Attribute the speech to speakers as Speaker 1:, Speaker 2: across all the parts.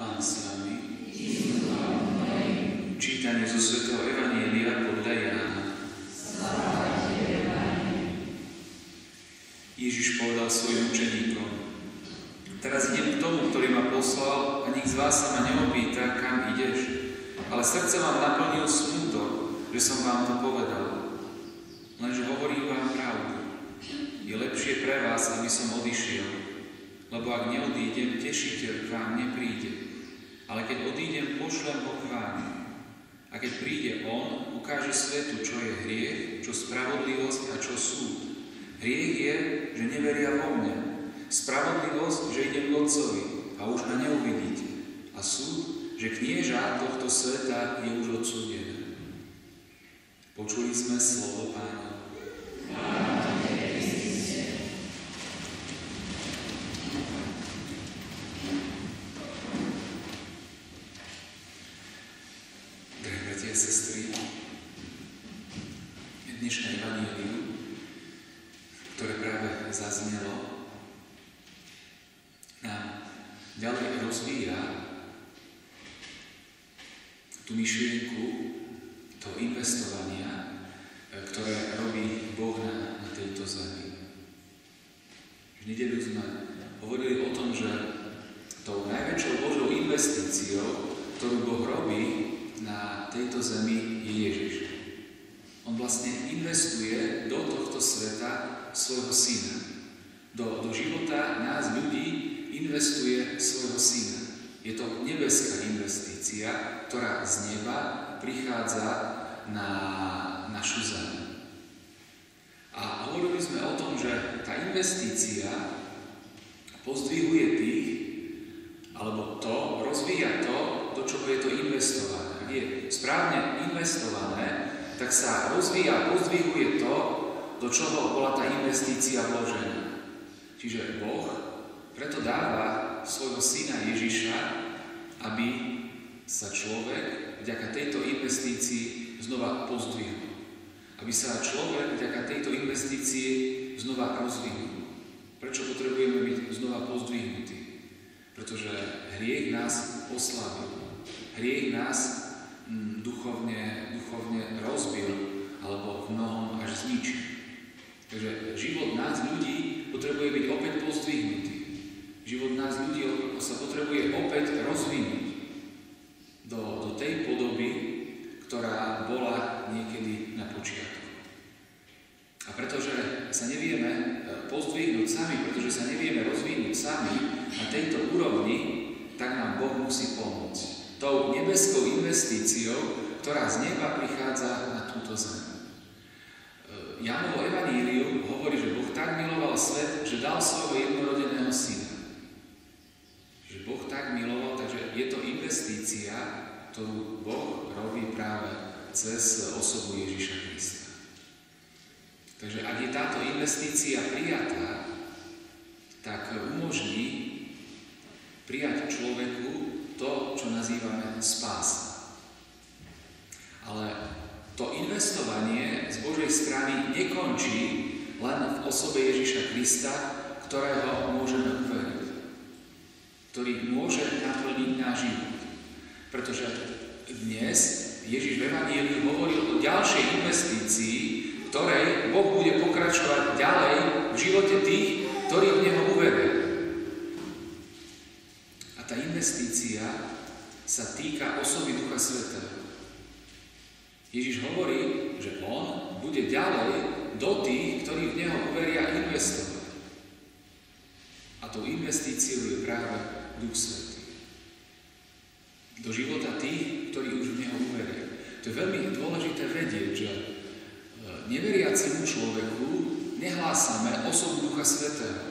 Speaker 1: Pán s vami. Čítanie zo svätého Evanjelia podľa Jána. Ježiš povedal svojim učeníkom: Teraz idem k tomu, ktorý ma poslal, a nik z vás sa ma neopýta, kam ideš. Ale srdce vám naplnil smútok, že som vám to povedal. Lenže hovorím vám pravdu. Je lepšie pre vás, aby som odišiel. Lebo ak neodídem, tešiteľ k vám nepríde. Ale keď odídem, pošlem ho k vám. A keď príde on, ukáže svetu, čo je hriech, čo spravodlivosť a čo súd. Hriech je, že neveria vo mňa. Spravodlivosť, že idem k Otcovi a už ma neuvidíte. A súd, že knieža tohto sveta je už odsúdené. Počuli sme slovo Pána. Sestry, dnešné evanjelium, ktoré práve zaznelo, nám ďalej rozvíja tú myšlienku toho investovania, ktoré robí Boh na tejto zemi. V nedeľu sme hovorili o tom, že tou najväčšou Božou investíciou, ktorú Boh robí na tejto zemi, je Ježiš. On vlastne investuje do tohto sveta svojho syna. Do života nás ľudí investuje svojho syna. Je to nebeská investícia, ktorá z neba prichádza na našu zem. A hovorili sme o tom, že tá investícia pozdvihuje tých, alebo to rozvíja to, do čoho je to investované. Je správne investované, tak sa rozvíja, pozdvihuje to, do čoho bola tá investícia vložená. Čiže Boh preto dáva svojho syna Ježiša, aby sa človek vďaka tejto investícii znova pozdvihol. Aby sa človek vďaka tejto investícii znova rozvinul. Prečo potrebujeme byť znova pozdvihnutí? Pretože hriech nás oslabil. Hriech nás duchovne rozbil, alebo v mnohom až zničil. Takže život nás ľudí potrebuje byť opäť pozdvihnutý. Život nás ľudí sa potrebuje opäť rozvinúť do tej podoby, ktorá bola niekedy na počiatku. A pretože sa nevieme pozdvihnúť sami, pretože sa nevieme rozvinúť sami na tejto úrovni, tak nám Boh musí pomôcť. Tou nebeskou investíciou, ktorá z neba prichádza na túto zem. Jánovo evanjelium hovorí, že Boh tak miloval svet, že dal svojho jednorodeného syna. Že Boh tak miloval, takže je to investícia, ktorú Boh robí práve cez osobu Ježiša Krista. Takže ak je táto investícia prijatá, tak umožní prijať človeku to, čo nazývame spása. Ale to investovanie z Božej strany nekončí len v osobe Ježiša Krista, ktorého môžeme uveriť, ktorý môže naplniť náš život. Pretože dnes Ježiš v evanjeliu hovoril o ďalšej investícii, ktorej Boh bude pokračovať ďalej v živote tých, ktorí v Neho uveria. Tá investícia sa týka osoby Ducha Svätého. Ježiš hovorí, že on bude ďalej do tých, ktorí v Neho uveria, investovať. A tou investíciou je práve Duch Svätý. Do života tých, ktorí už v Neho uveria. To je veľmi dôležité vedieť, že neveriacemu človeku nehlásame osobu Ducha Svätého.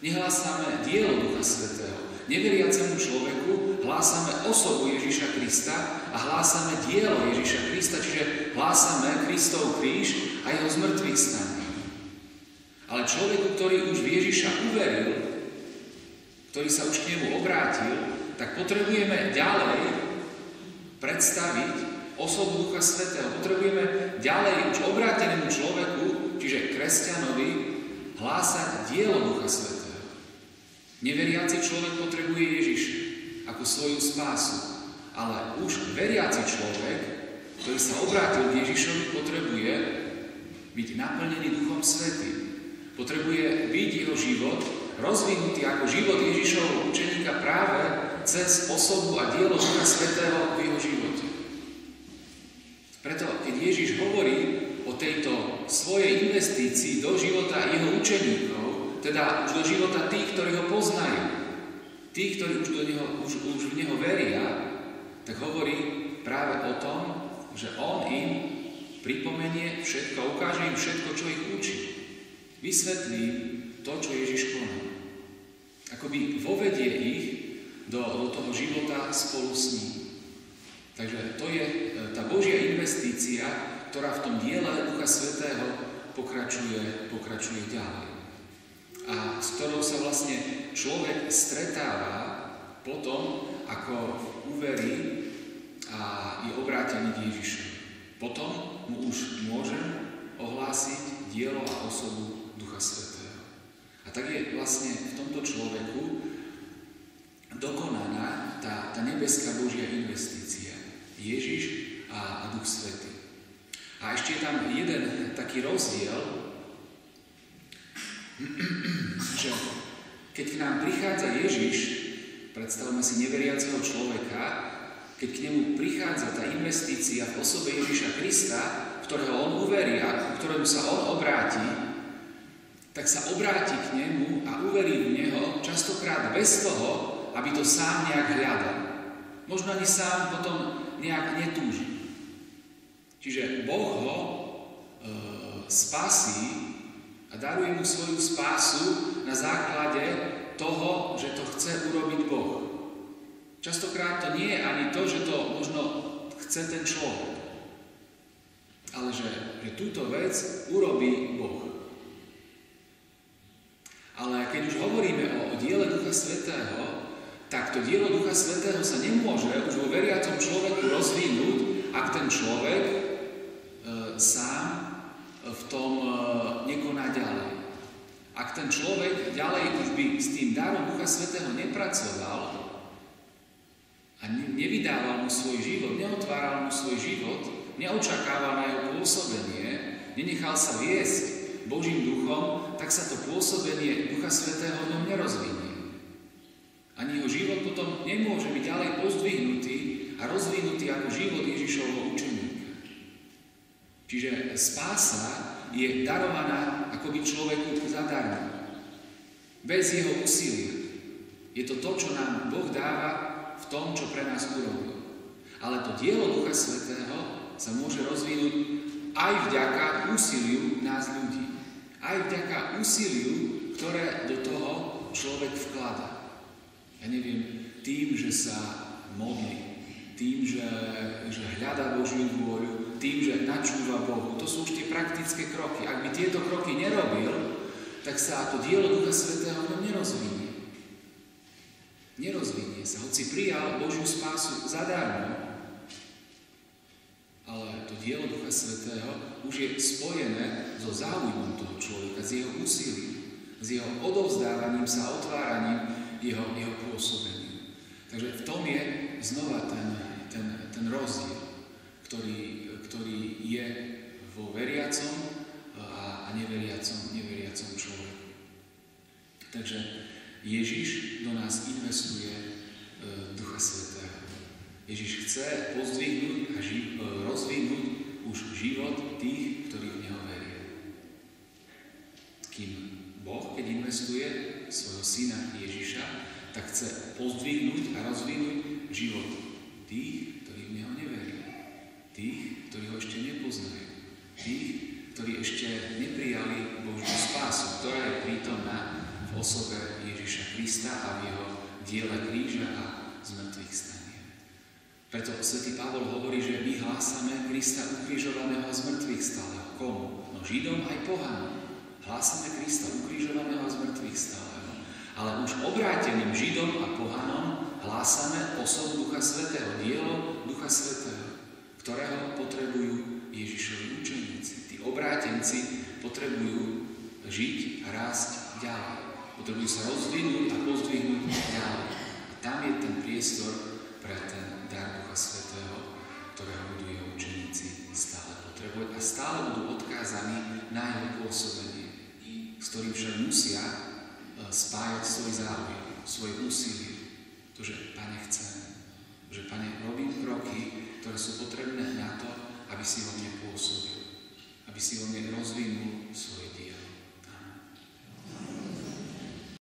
Speaker 1: Nehlásame dielo Ducha Svätého. Neveriacemu človeku hlásame osobu Ježiša Krista a hlásame dielo Ježiša Krista, čiže hlásame Kristov kríž a jeho zmrtvých stanie. Ale človeku, ktorý už v Ježiša uveril, ktorý sa už k nemu obrátil, tak potrebujeme ďalej predstaviť osobu Ducha Svätého. Potrebujeme ďalej už obrátenému človeku, čiže kresťanovi, hlásať dielo Ducha Svätého. Neveriaci človek potrebuje Ježiša ako ako svoju spásu. Ale už veriaci človek, ktorý sa obrátil k Ježišovi, potrebuje byť naplnený Duchom Svätým. Potrebuje byť jeho život rozvinutý ako život Ježišovho učeníka práve cez osobu a dielo Ducha Svätého v jeho živote. Preto, keď Ježiš hovorí o tejto svojej investícii do života jeho učeníkov, teda už do života tých, ktorí ho poznajú, tých, ktorí už v neho veria, tak hovorí práve o tom, že on im pripomenie všetko, ukáže im všetko, čo ich učí. Vysvetlí to, čo Ježiš koná. Akoby vovedie ich do toho života spolu s ním. Takže to je tá Božia investícia, ktorá v tom diele Ducha Svätého pokračuje ďalej. A s ktorou sa vlastne človek stretáva potom, ako uverí a je obrátený k Ježišovi. Potom mu už môže ohlásiť dielo a osobu Ducha Svätého. A tak je vlastne v tomto človeku dokonaná tá nebeská Božia investícia. Ježiš a Duch Svätý. A ešte je tam jeden taký rozdiel, že keď k nám prichádza Ježiš, predstavme si neveriaceho človeka, keď k nemu prichádza tá investícia v osobe Ježiša Krista, v ktorého on uverí a k ktorému sa on obráti, tak sa obráti k nemu a uverí v neho častokrát bez toho, aby to sám nejak hľadal. Možno ani sám potom nejak netúži. Čiže Boh ho spasí a daruje mu svoju spásu na základe toho, že to chce urobiť Boh. Častokrát to nie je ani to, že to možno chce ten človek, ale že túto vec urobí Boh. Ale keď už hovoríme o diele Ducha Svätého, tak to dielo Ducha Svätého sa nemôže už vo veriacom človeku rozvinúť, ak ten človek sám v tom nekoná ďalej. Ak ten človek ďalej už by s tým darom Ducha Svätého nepracoval a nevydával mu svoj život, neotváral mu svoj život, neočakával na jeho pôsobenie, nenechal sa viesť Božím duchom, tak sa to pôsobenie Ducha Svätého v ňom nerozvinie. Ani jeho život potom nemôže byť ďalej pozdvihnutý a rozvinutý ako život Ježišovho učeníka. Čiže spása je darovaná akoby človeku zadarmo. Bez jeho úsilia. Je to to, čo nám Boh dáva v tom, čo pre nás urobil. Ale to dielo Ducha Svätého sa môže rozvinúť aj vďaka úsiliu nás ľudí. Aj vďaka úsiliu, ktoré do toho človek vkladá. Ja neviem, tým, že sa modlí, tým, že hľadá Božiu vôľu, tým, že načúva Bohu. To sú už tie praktické kroky. Ak by tieto kroky nerobil, tak sa to dielo Ducha Svätého nerozvinie. Nerozvinie sa. Hoci prijal Božiu spásu zadarmo, ale to dielo Ducha Svätého už je spojené so záujmom toho človeka, s jeho úsilím, s jeho odovzdávaním sa, otváraním jeho pôsobením. Takže v tom je znova ten rozdiel, ktorý je vo veriacom a neveriacom človeku. Takže Ježiš do nás investuje Ducha Svätého. Ježiš chce pozdvihnúť a rozvinúť už život tých, ktorí v Neho veria. Kým Boh, keď investuje svojho syna Ježiša, tak chce pozdvihnúť a rozvinúť život tých, ktorí v Neho neveria. Tých, ktorí ho ešte nepoznajú. Tých, ktorí ešte neprijali Božiu spásu, ktorá je prítomná v osobe Ježiša Krista a v jeho diele kríža a zmrtvých stania. Preto svätý Pavol hovorí, že my hlásame Krista ukrižovaného a zmrtvých stáleho. Komu? No Židom aj pohanom. Hlásame Krista ukrižovaného a zmrtvých stáleho. Ale už obráteným Židom a pohanom hlásame osobu Ducha Svätého, dielo Ducha Svätého, ktorého potrebujú Ježišovi učeníci. Tí obrátenci potrebujú žiť a rásť ďalej. Potrebujú sa rozvinúť a pozdvihnúť ďalej. A tam je ten priestor pre ten dar Ducha Svätého, ktorého budú jeho učeníci stále potrebovať a stále budú odkázaní na jeho pôsobenie, s ktorým však musia spájať svoj záujem, svoje úsilie. To, že Pane chcem, že Pane robím kroky, ktoré sú potrebné na to, aby si vo mne pôsobil, aby si vo mne rozvinul svoje